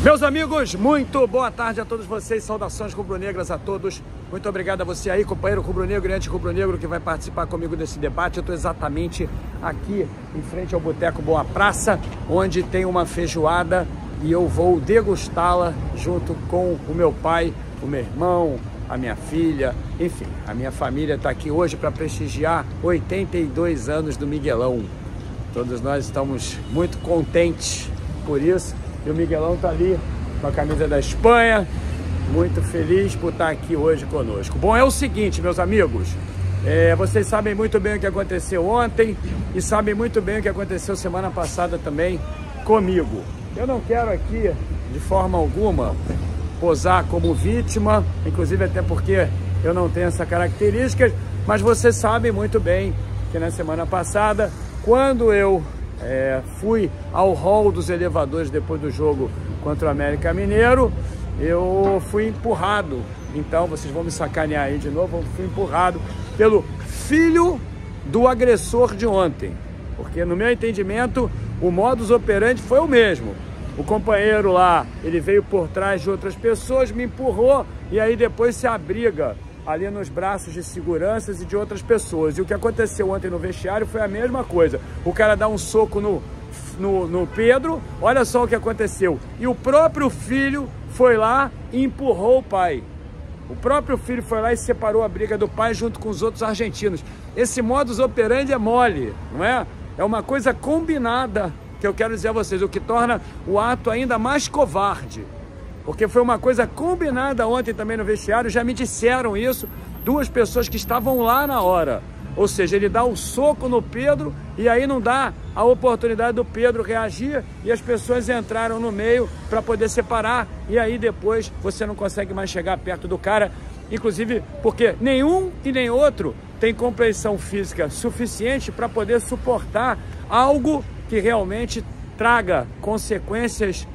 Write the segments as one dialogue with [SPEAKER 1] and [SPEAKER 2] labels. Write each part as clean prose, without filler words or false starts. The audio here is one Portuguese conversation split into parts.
[SPEAKER 1] Meus amigos, muito boa tarde a todos vocês, saudações rubro-negras a todos. Muito obrigado a você aí, companheiro rubro-negro e anti-rubro-negro que vai participar comigo desse debate. Eu estou exatamente aqui em frente ao Boteco Boa Praça, onde tem uma feijoada e eu vou degustá-la junto com o meu pai, o meu irmão, a minha filha, enfim, a minha família está aqui hoje para prestigiar 82 anos do Miguelão. Todos nós estamos muito contentes por isso. E o Miguelão está ali com a camisa da Espanha, muito feliz por estar aqui hoje conosco. Bom, é o seguinte, meus amigos, vocês sabem muito bem o que aconteceu ontem e sabem muito bem o que aconteceu semana passada também comigo. Eu não quero aqui, de forma alguma, posar como vítima, inclusive até porque eu não tenho essa característica, mas vocês sabem muito bem que na semana passada, quando eu fui ao hall dos elevadores depois do jogo contra o América Mineiro, eu fui empurrado. Então vocês vão me sacanear aí de novo. Eu fui empurrado pelo filho do agressor de ontem, porque no meu entendimento o modus operandi foi o mesmo. O companheiro lá, ele veio por trás de outras pessoas, me empurrou e aí depois se abriga ali nos braços de seguranças e de outras pessoas. E o que aconteceu ontem no vestiário foi a mesma coisa. O cara dá um soco no Pedro, olha só o que aconteceu. E o próprio filho foi lá e empurrou o pai. O próprio filho foi lá e separou a briga do pai junto com os outros argentinos. Esse modus operandi é mole, não é? É uma coisa combinada, que eu quero dizer a vocês, o que torna o ato ainda mais covarde. Porque foi uma coisa combinada ontem também no vestiário, já me disseram isso, duas pessoas que estavam lá na hora. Ou seja, ele dá o soco no Pedro e aí não dá a oportunidade do Pedro reagir e as pessoas entraram no meio para poder separar e aí depois você não consegue mais chegar perto do cara, inclusive porque nenhum e nem outro tem compreensão física suficiente para poder suportar algo que realmente traga consequências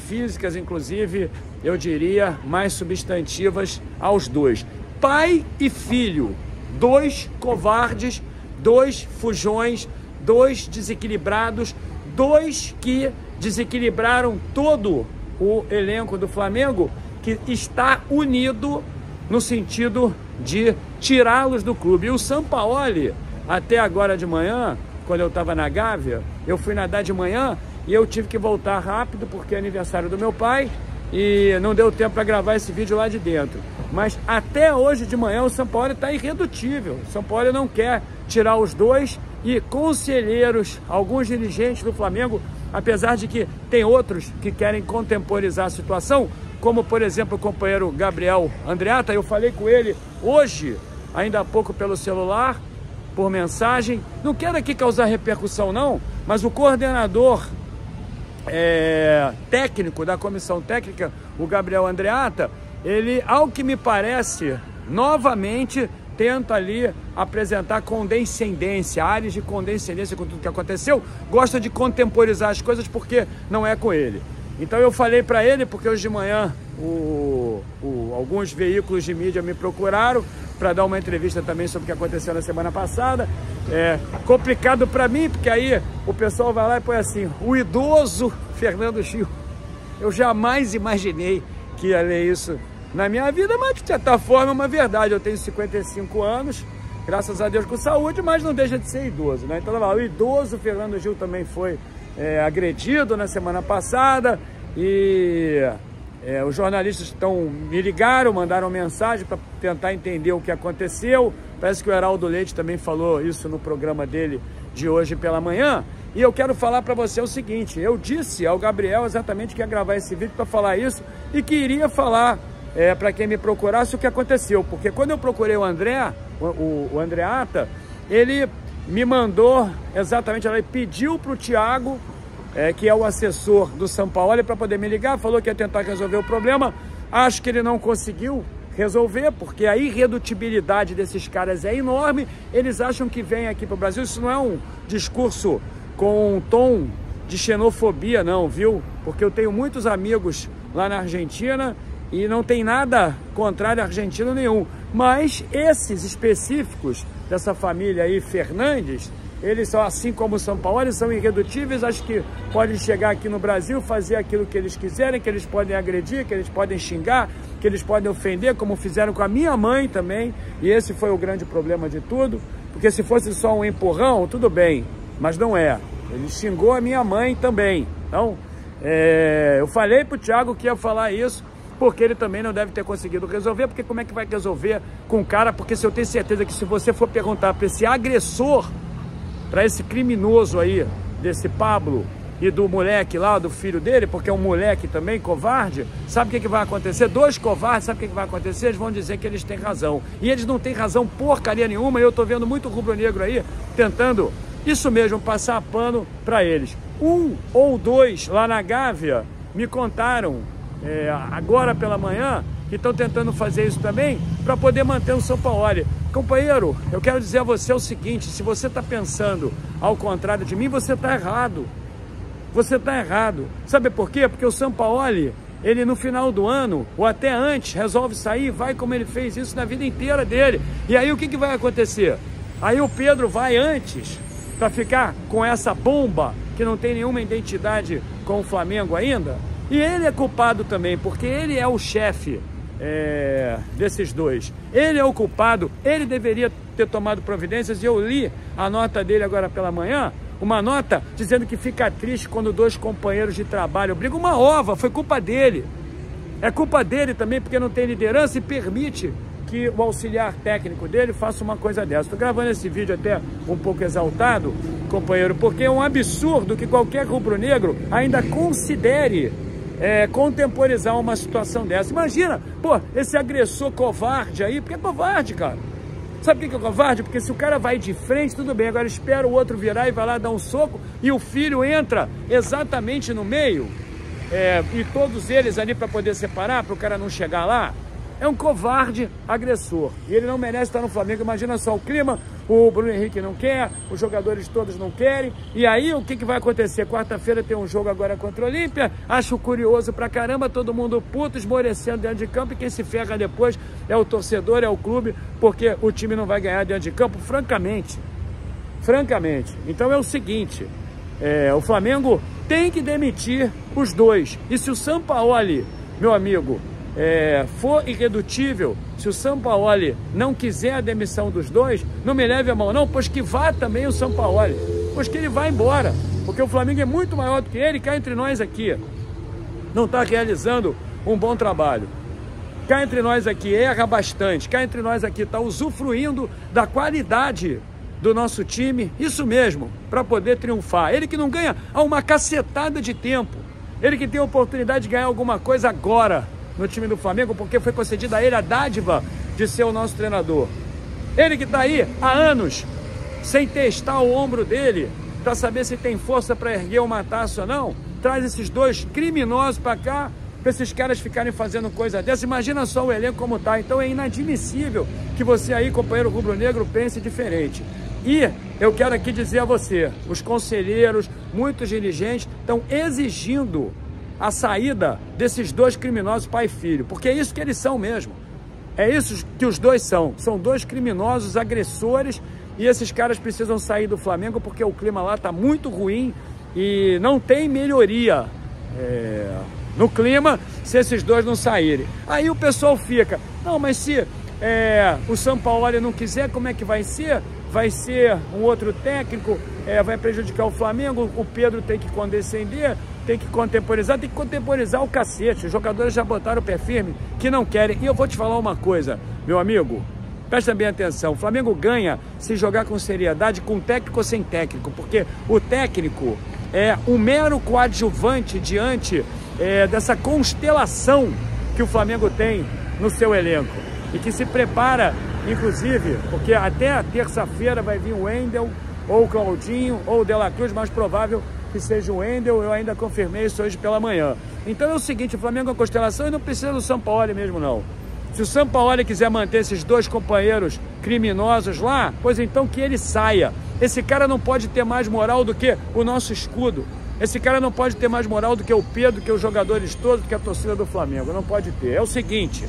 [SPEAKER 1] físicas, inclusive, eu diria, mais substantivas aos dois. Pai e filho, dois covardes, dois fujões, dois desequilibrados, dois que desequilibraram todo o elenco do Flamengo, que está unido no sentido de tirá-los do clube. E o Sampaoli, até agora de manhã, quando eu estava na Gávea, eu fui nadar de manhã e eu tive que voltar rápido porque é aniversário do meu pai e não deu tempo para gravar esse vídeo lá de dentro. Mas até hoje de manhã o Sampaoli está irredutível. O Sampaoli não quer tirar os dois e conselheiros, alguns dirigentes do Flamengo, apesar de que tem outros que querem contemporizar a situação, como por exemplo o companheiro Gabriel Andreatta. Eu falei com ele hoje, ainda há pouco pelo celular, por mensagem. Não quero aqui causar repercussão não, mas o coordenador técnico da comissão técnica, o Gabriel Andreatta, ele, ao que me parece, novamente tenta ali apresentar condescendência, áreas de condescendência com tudo que aconteceu, gosta de contemporizar as coisas porque não é com ele. Então eu falei para ele, porque hoje de manhã alguns veículos de mídia me procuraram para dar uma entrevista também sobre o que aconteceu na semana passada. É complicado para mim, porque aí o pessoal vai lá e põe assim, o idoso Fernando Gil. Eu jamais imaginei que ia ler isso na minha vida, mas de certa forma é uma verdade. Eu tenho 55 anos, graças a Deus com saúde, mas não deixa de ser idoso, né? Então lá, o idoso Fernando Gil também foi agredido na semana passada e os jornalistas me ligaram, mandaram mensagem para tentar entender o que aconteceu. Parece que o Heraldo Leite também falou isso no programa dele de hoje pela manhã. E eu quero falar para você o seguinte, eu disse ao Gabriel exatamente que ia gravar esse vídeo para falar isso e que iria falar para quem me procurasse o que aconteceu. Porque quando eu procurei o Andreatta, ele me mandou exatamente, ele pediu para o Thiago, que é o assessor do Sampaoli, para poder me ligar, falou que ia tentar resolver o problema. Acho que ele não conseguiu resolver, porque a irredutibilidade desses caras é enorme. Eles acham que vem aqui para o Brasil. Isso não é um discurso com um tom de xenofobia, não, viu? Porque eu tenho muitos amigos lá na Argentina e não tem nada contrário a argentino nenhum. Mas esses específicos dessa família aí, Fernandes, eles são, assim como o Sampaoli, são irredutíveis, acho que podem chegar aqui no Brasil, fazer aquilo que eles quiserem, que eles podem agredir, que eles podem xingar, que eles podem ofender, como fizeram com a minha mãe também, e esse foi o grande problema de tudo, porque se fosse só um empurrão, tudo bem, mas não é. Ele xingou a minha mãe também. Então, eu falei pro Thiago que ia falar isso, porque ele também não deve ter conseguido resolver, porque como é que vai resolver com o cara? Porque se eu tenho certeza que se você for perguntar para esse agressor, para esse criminoso aí, desse Pablo e do moleque lá, do filho dele, porque é um moleque também, covarde, sabe o que vai acontecer? Dois covardes, sabe o que vai acontecer? Eles vão dizer que eles têm razão. E eles não têm razão porcaria nenhuma, e eu tô vendo muito rubro-negro aí, tentando, isso mesmo, passar pano para eles. Um ou dois lá na Gávea me contaram, agora pela manhã, que estão tentando fazer isso também para poder manter o Sampaoli. Companheiro, eu quero dizer a você o seguinte, se você está pensando ao contrário de mim, você está errado. Você está errado. Sabe por quê? Porque o Sampaoli, ele no final do ano, ou até antes, resolve sair, vai como ele fez isso na vida inteira dele. E aí o que vai acontecer? Aí o Pedro vai antes para ficar com essa bomba que não tem nenhuma identidade com o Flamengo ainda. E ele é culpado também, porque ele é o chefe desses dois. Ele é o culpado, ele deveria ter tomado providências, e eu li a nota dele agora pela manhã, uma nota dizendo que fica triste quando dois companheiros de trabalho brigam. Uma ova, foi culpa dele. É culpa dele também, porque não tem liderança e permite que o auxiliar técnico dele faça uma coisa dessa. Estou gravando esse vídeo até um pouco exaltado, companheiro, porque é um absurdo que qualquer rubro-negro ainda considere contemporizar uma situação dessa. Imagina, pô, esse agressor covarde aí, porque é covarde, cara. Sabe o que é covarde? Porque se o cara vai de frente, tudo bem, agora espera o outro virar e vai lá dar um soco, e o filho entra exatamente no meio, e todos eles ali para poder separar, para o cara não chegar lá. É um covarde agressor, e ele não merece estar no Flamengo. Imagina só o clima, o Bruno Henrique não quer, os jogadores todos não querem, e aí o que vai acontecer? Quarta-feira tem um jogo agora contra o Olímpia, acho curioso pra caramba, todo mundo puto, esmorecendo dentro de campo, e quem se ferra depois é o torcedor, é o clube, porque o time não vai ganhar dentro de campo, francamente. Então é o seguinte, o Flamengo tem que demitir os dois, e se o Sampaoli, meu amigo, for irredutível, se o Sampaoli não quiser a demissão dos dois, não me leve a mão não, pois que vá também o Sampaoli, pois que ele vá embora, porque o Flamengo é muito maior do que ele. Cá entre nós aqui, não está realizando um bom trabalho. Cá entre nós aqui erra bastante, cá entre nós aqui está usufruindo da qualidade do nosso time, isso mesmo, para poder triunfar. Ele que não ganha há uma cacetada de tempo, ele que tem a oportunidade de ganhar alguma coisa agora no time do Flamengo, porque foi concedida a ele a dádiva de ser o nosso treinador. Ele que está aí há anos, sem testar o ombro dele, para saber se tem força para erguer uma taça ou não, traz esses dois criminosos para cá, para esses caras ficarem fazendo coisa dessa. Imagina só o elenco como tá. Então é inadmissível que você aí, companheiro rubro-negro, pense diferente. E eu quero aqui dizer a você, os conselheiros, muitos dirigentes estão exigindo a saída desses dois criminosos, pai e filho, porque é isso que eles são mesmo. É isso que os dois são. São dois criminosos, agressores, e esses caras precisam sair do Flamengo porque o clima lá está muito ruim e não tem melhoria no clima se esses dois não saírem. Aí o pessoal fica, não, mas se o Sampaoli não quiser, como é que vai ser? Vai ser um outro técnico, vai prejudicar o Flamengo, o Pedro tem que condescender, tem que contemporizar o cacete. Os jogadores já botaram o pé firme, que não querem. E eu vou te falar uma coisa, meu amigo, presta bem atenção, o Flamengo ganha se jogar com seriedade, com técnico ou sem técnico, porque o técnico é um mero coadjuvante diante dessa constelação que o Flamengo tem no seu elenco, e que se prepara, inclusive, porque até a terça-feira vai vir o Wendel, ou o Claudinho, ou o De La Cruz, mais provável que seja o Wendel, eu ainda confirmei isso hoje pela manhã. Então é o seguinte, o Flamengo é uma constelação e não precisa do Sampaoli mesmo não. Se o Sampaoli quiser manter esses dois companheiros criminosos lá, pois então que ele saia. Esse cara não pode ter mais moral do que o nosso escudo. Esse cara não pode ter mais moral do que o Pedro, do que os jogadores todos, do que a torcida do Flamengo. Não pode ter. É o seguinte,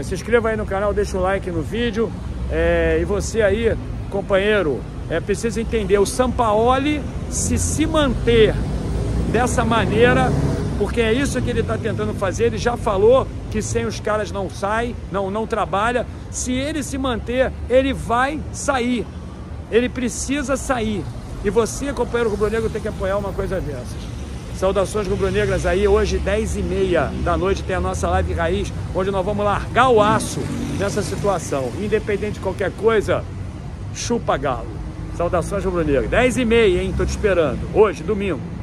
[SPEAKER 1] se inscreva aí no canal, deixa o like no vídeo. E você aí, companheiro, precisa entender, o Sampaoli se manter dessa maneira, porque é isso que ele está tentando fazer, ele já falou que sem os caras não sai, não trabalha. Se ele se manter, ele vai sair, ele precisa sair. E você, companheiro rubro-negro, tem que apoiar uma coisa dessas. Saudações rubro-negras aí, hoje 10h30 da noite tem a nossa live raiz, onde nós vamos largar o aço nessa situação. Independente de qualquer coisa, chupa galo. Saudações rubro-negras. 10h30, hein? Tô te esperando. Hoje, domingo.